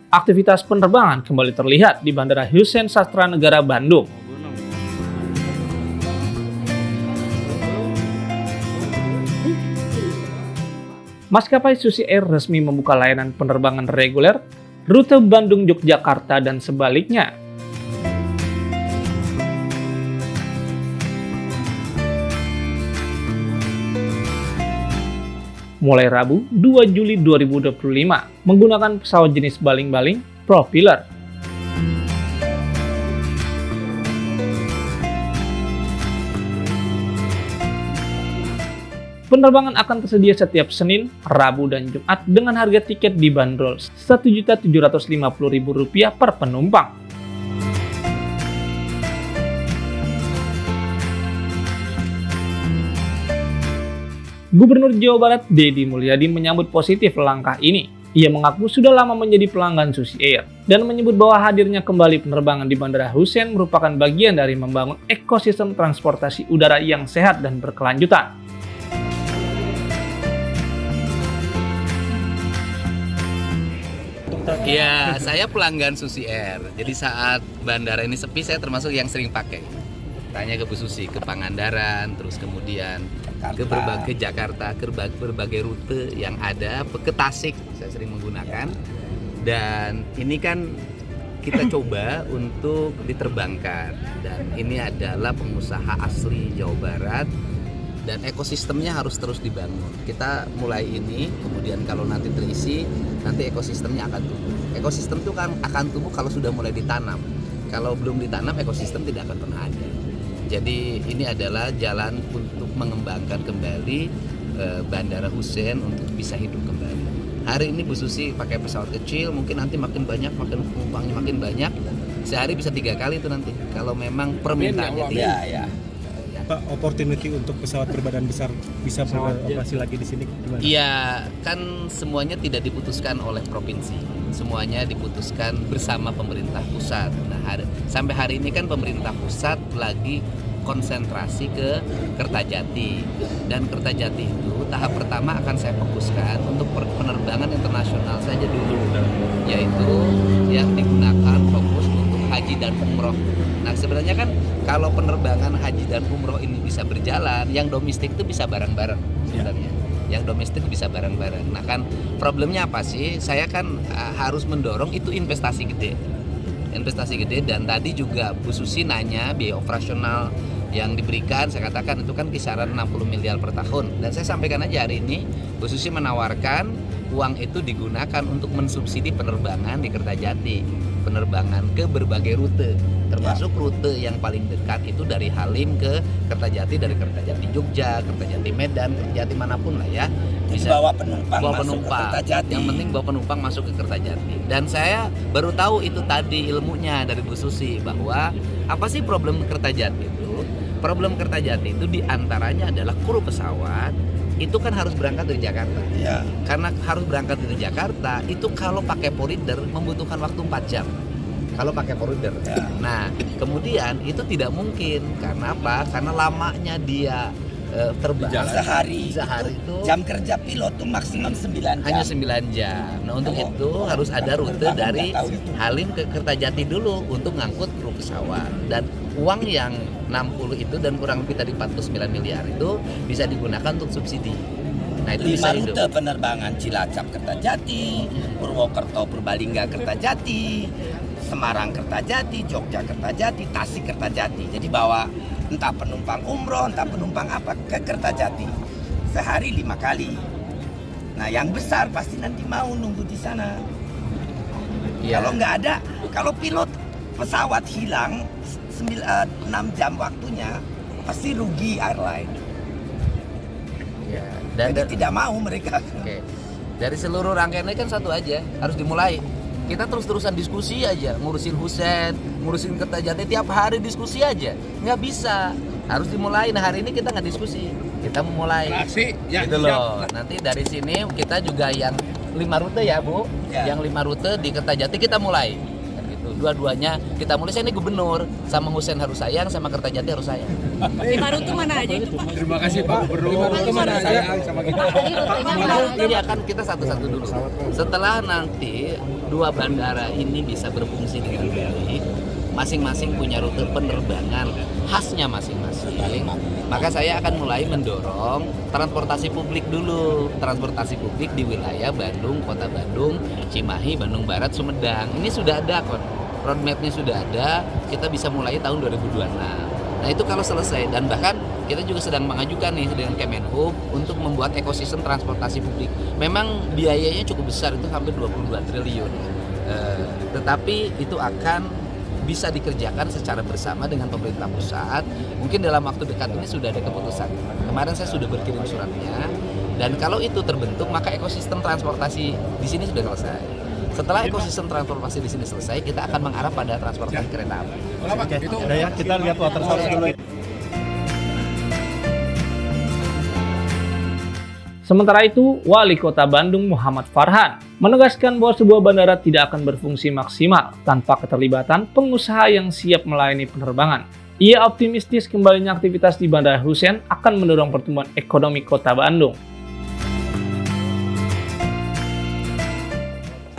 Aktivitas penerbangan kembali terlihat di Bandara Husein Sastra Negara Bandung. Maskapai Susi Air resmi membuka layanan penerbangan reguler rute Bandung-Yogyakarta dan sebaliknya. Mulai Rabu 2 Juli 2025 menggunakan pesawat jenis baling-baling propeller. Penerbangan akan tersedia setiap Senin, Rabu, dan Jumat dengan harga tiket dibanderol Rp1.750.000 per penumpang. Gubernur Jawa Barat Deddy Mulyadi menyambut positif langkah ini. Ia mengaku sudah lama menjadi pelanggan Susi Air dan menyebut bahwa hadirnya kembali penerbangan di Bandara Husein merupakan bagian dari membangun ekosistem transportasi udara yang sehat dan berkelanjutan. Ya, saya pelanggan Susi Air. Jadi saat bandara ini sepi, saya termasuk yang sering pakai. Tanya ke Bu Susi, ke Pangandaran, terus kemudian ke berbagai Jakarta, ke berbagai rute yang ada, ke Tasik saya sering menggunakan. Dan ini kan kita coba untuk diterbangkan. Dan ini adalah pengusaha asli Jawa Barat. Dan ekosistemnya harus terus dibangun. Kita mulai ini, kemudian kalau nanti terisi, nanti ekosistemnya akan tumbuh. Ekosistem itu kan akan tumbuh kalau sudah mulai ditanam. Kalau belum ditanam, ekosistem tidak akan pernah ada. Jadi ini adalah jalan untuk mengembangkan kembali Bandara Husein untuk bisa hidup kembali. Hari ini Bu Susi pakai pesawat kecil, mungkin nanti makin banyak, makin penumpangnya makin banyak. Sehari bisa 3 kali itu nanti. Kalau memang permintaannya tinggi. Ya. Pak, opportunity untuk pesawat berbadan besar bisa beroperasi lagi di sini gimana? Iya, kan semuanya tidak diputuskan oleh provinsi, semuanya diputuskan bersama pemerintah pusat. Nah, sampai hari ini kan pemerintah pusat lagi konsentrasi ke Kertajati, dan Kertajati itu tahap pertama akan saya fokuskan untuk penerbangan internasional saja dulu, yaitu yang digunakan fokus untuk haji dan umroh. Nah, sebenarnya kan kalau penerbangan haji dan umroh ini bisa berjalan, yang domestik itu bisa bareng-bareng sebenarnya. Yang domestik bisa bareng-bareng. Nah kan problemnya apa sih? Saya kan harus mendorong itu investasi gede. Investasi gede, dan tadi juga Bu Susi nanya biaya operasional yang diberikan, saya katakan itu kan kisaran 60 miliar per tahun. Dan saya sampaikan aja hari ini, Bu Susi menawarkan uang itu digunakan untuk mensubsidi penerbangan di Kertajati. Penerbangan ke berbagai rute, termasuk rute yang paling dekat itu dari Halim ke Kertajati, dari Kertajati Jogja, Kertajati Medan, Kertajati manapun lah ya. Bisa bawa penumpang masuk ke Kertajati. Yang penting bawa penumpang masuk ke Kertajati. Dan saya baru tahu itu tadi ilmunya dari Bu Susi, bahwa apa sih problem Kertajati itu? Problem Kertajati itu diantaranya adalah kru pesawat itu kan harus berangkat dari Jakarta. Ya. Karena harus berangkat dari Jakarta, itu kalau pakai Porrider membutuhkan waktu 4 jam. Kalau pakai Porrider. Ya. Nah, kemudian itu tidak mungkin. Karena apa? Karena lamanya dia terbang Sehari itu jam kerja pilot tuh maksimum 9 jam. hanya 9 jam. Nah, untuk itu harus ada rute dari Halim ke Kertajati dulu untuk ngangkut kru pesawat. Dan uang yang 60 itu dan kurang lebih tadi 49 miliar itu bisa digunakan untuk subsidi. Nah, itu 5 bisa hidup. rute penerbangan Cilacap Kertajati, Purwokerto Purbalingga Kertajati, Semarang Kertajati, Jogja Kertajati, Tasik Kertajati. Jadi bawa entah penumpang umroh, entah penumpang apa ke Kertajati. Sehari 5 kali. Nah, yang besar pasti nanti mau nunggu di sana. Iya. Kalau nggak ada, kalau pilot pesawat hilang 6 jam waktunya, pasti rugi airline. Ya, Jadi tidak mau mereka. Oke. Dari seluruh rangkaiannya kan satu aja, harus dimulai. Kita terus-terusan diskusi aja, ngurusin Husein, ngurusin Kertajati, tiap hari diskusi aja. Nggak bisa, harus dimulai. Nah, hari ini kita nggak diskusi, kita memulai. Gitu loh. Nanti dari sini kita juga yang 5 rute ya Bu, Ya. yang 5 rute di Kertajati kita mulai. Kan gitu. Dua-duanya kita mulai. Saya ini gubernur, sama Hussein harus sayang, sama Kertajati harus sayang. Lima rute mana aja itu Pak? Terima kasih Pak Gubernur. Mana aja? Sama kita. Ini akan kita satu-satu dulu. Setelah nanti dua bandara ini bisa berfungsi dengan baik, masing-masing punya rute penerbangan khasnya masing-masing. Maka saya akan mulai mendorong transportasi publik dulu. Transportasi publik di wilayah Bandung, Kota Bandung, Cimahi, Bandung Barat, Sumedang. Ini sudah ada kok. Roadmap-nya sudah ada, kita bisa mulai tahun 2026. Nah itu kalau selesai, dan bahkan kita juga sedang mengajukan nih dengan Kemenhub untuk membuat ekosistem transportasi publik. Memang biayanya cukup besar, itu hampir 22 triliun. Tetapi itu akan bisa dikerjakan secara bersama dengan pemerintah pusat. Mungkin dalam waktu dekat ini sudah ada keputusan. Kemarin saya sudah berkirim suratnya, dan kalau itu terbentuk maka ekosistem transportasi di sini sudah selesai. Setelah ekosistem transportasi di sini selesai, kita akan mengarah pada transportasi kereta api. Oke, udah ya, kita lihat water source dulu. Sementara itu, Wali Kota Bandung Muhammad Farhan menegaskan bahwa sebuah bandara tidak akan berfungsi maksimal tanpa keterlibatan pengusaha yang siap melayani penerbangan. Ia optimistis kembalinya aktivitas di Bandara Hussein akan mendorong pertumbuhan ekonomi Kota Bandung.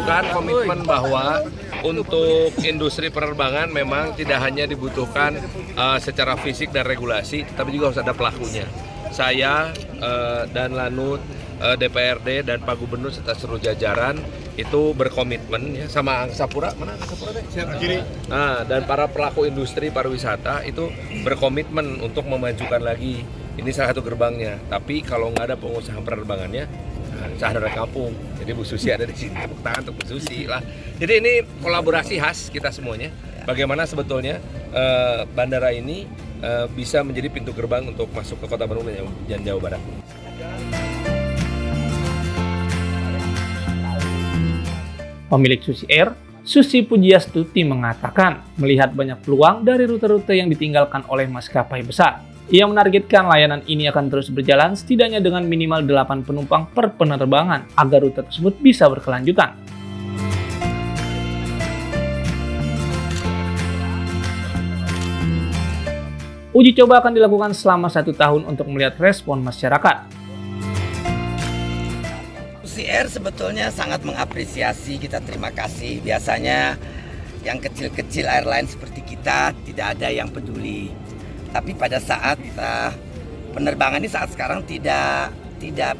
Komitmen bahwa untuk industri penerbangan memang tidak hanya dibutuhkan secara fisik dan regulasi, tapi juga harus ada pelakunya. Saya dan Lanut, DPRD dan Pak Gubernur serta seluruh jajaran itu berkomitmen ya, sama Angkasa Pura, mana Angkasa Pura deh? Kiri. Nah, dan para pelaku industri pariwisata itu berkomitmen untuk memajukan lagi. Ini salah satu gerbangnya. Tapi kalau nggak ada pengusaha penerbangannya, saya ada kampung. Jadi Bu Susi ada di sini, tepuk tangan untuk Bu Susi lah. Jadi ini kolaborasi khas kita semuanya. Bagaimana sebetulnya bandara ini bisa menjadi pintu gerbang untuk masuk ke Kota Bandung dan Jawa Barat. Pemilik Susi Air, Susi Pujiastuti mengatakan melihat banyak peluang dari rute-rute yang ditinggalkan oleh maskapai besar. Ia menargetkan layanan ini akan terus berjalan setidaknya dengan minimal 8 penumpang per penerbangan agar rute tersebut bisa berkelanjutan. Uji coba akan dilakukan selama 1 tahun untuk melihat respon masyarakat. Susi Air sebetulnya sangat mengapresiasi, kita terima kasih. Biasanya yang kecil-kecil airline seperti kita tidak ada yang peduli. Tapi pada saat penerbangan ini saat sekarang tidak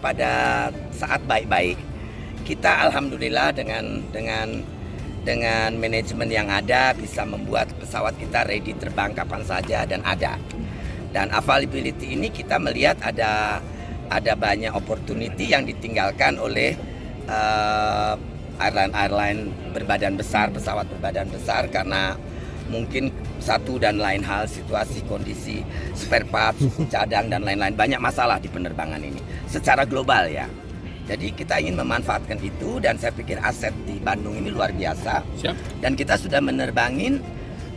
pada saat baik-baik. Kita alhamdulillah dengan manajemen yang ada bisa membuat pesawat kita ready terbang kapan saja dan ada. Dan availability ini kita melihat ada banyak opportunity yang ditinggalkan oleh airline berbadan besar, pesawat berbadan besar karena mungkin satu dan lain hal, situasi, kondisi, spare part, cadang dan lain-lain, banyak masalah di penerbangan ini secara global ya. Jadi kita ingin memanfaatkan itu dan saya pikir aset di Bandung ini luar biasa. Siap. Dan kita sudah menerbangin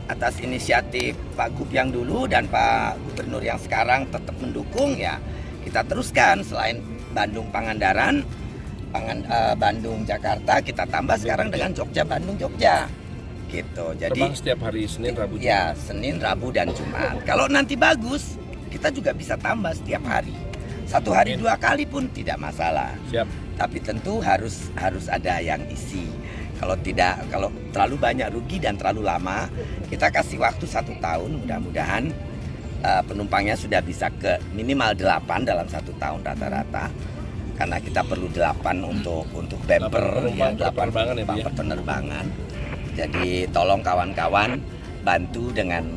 atas inisiatif Pak Gub yang dulu dan Pak Gubernur yang sekarang tetap mendukung ya. Kita teruskan selain Bandung Pangandaran, Bandung Jakarta, kita tambah sekarang dengan Jogja Bandung Jogja. Gitu. Jadi terbang setiap hari Senin, Rabu, Jumat. Ya, Senin, Rabu dan Jumat. Kalau nanti bagus, kita juga bisa tambah setiap hari. 1 hari 2 kali pun tidak masalah. Siap. Tapi tentu harus ada yang isi. Kalau terlalu banyak rugi dan terlalu lama, kita kasih waktu 1 tahun. Mudah-mudahan penumpangnya sudah bisa ke minimal 8 dalam 1 tahun rata-rata. Karena kita perlu 8 untuk bumper, 8 penerbangan. Jadi tolong kawan-kawan bantu dengan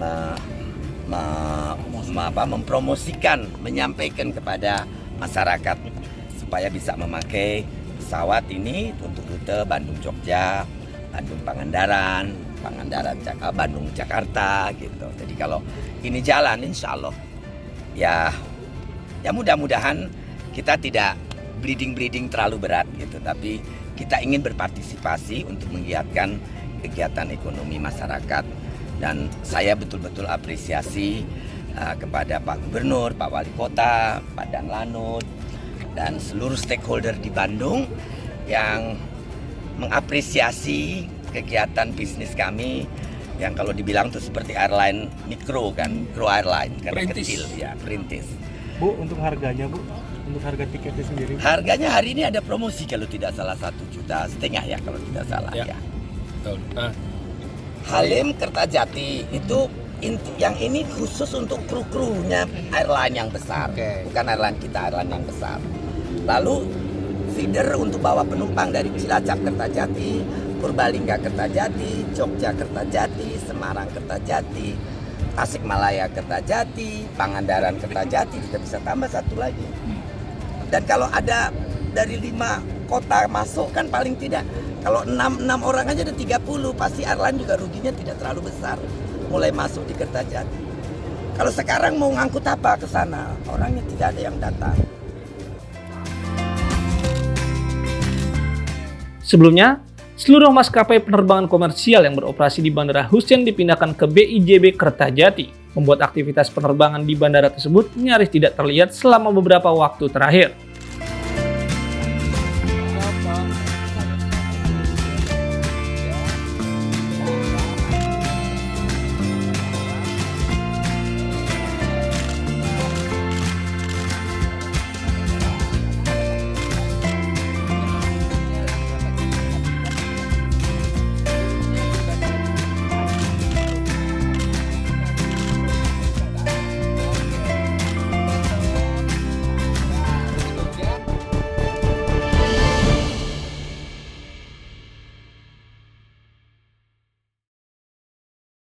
mempromosikan, menyampaikan kepada masyarakat supaya bisa memakai pesawat ini untuk rute Bandung Jogja, Bandung Pangandaran, Bandung Jakarta gitu. Jadi kalau ini jalan insya Allah ya mudah-mudahan kita tidak bleeding terlalu berat gitu, tapi kita ingin berpartisipasi untuk menggiatkan kegiatan ekonomi masyarakat. Dan saya betul-betul apresiasi kepada Pak Gubernur, Pak Wali Kota, Pak Dan Lanut, dan seluruh stakeholder di Bandung yang mengapresiasi kegiatan bisnis kami yang kalau dibilang tuh seperti airline mikro kan, mikro airline karena Perintis. kecil ya, perintis. Bu, untuk harganya Bu, untuk harga tiketnya sendiri. Harganya hari ini ada promosi kalau tidak salah 1,5 juta ya kalau tidak salah Ya. ya. Betul. Nah, Halim Kertajati itu yang ini khusus untuk kru-krunya airline yang besar, bukan airline kita, airline yang besar. Lalu feeder untuk bawa penumpang dari Cilacap Kertajati, Purbalingga Kertajati, Jogja Kertajati, Semarang Kertajati, Tasikmalaya Kertajati, Pangandaran Kertajati, kita bisa tambah satu lagi. Dan kalau ada dari 5 kota masuk kan paling tidak, kalau 6 orang aja ada 30, pasti airline juga ruginya tidak terlalu besar mulai masuk di Kertajati. Kalau sekarang mau ngangkut apa ke sana, orangnya tidak ada yang datang. Sebelumnya, seluruh maskapai penerbangan komersial yang beroperasi di Bandara Hussein dipindahkan ke BIJB Kertajati, membuat aktivitas penerbangan di bandara tersebut nyaris tidak terlihat selama beberapa waktu terakhir.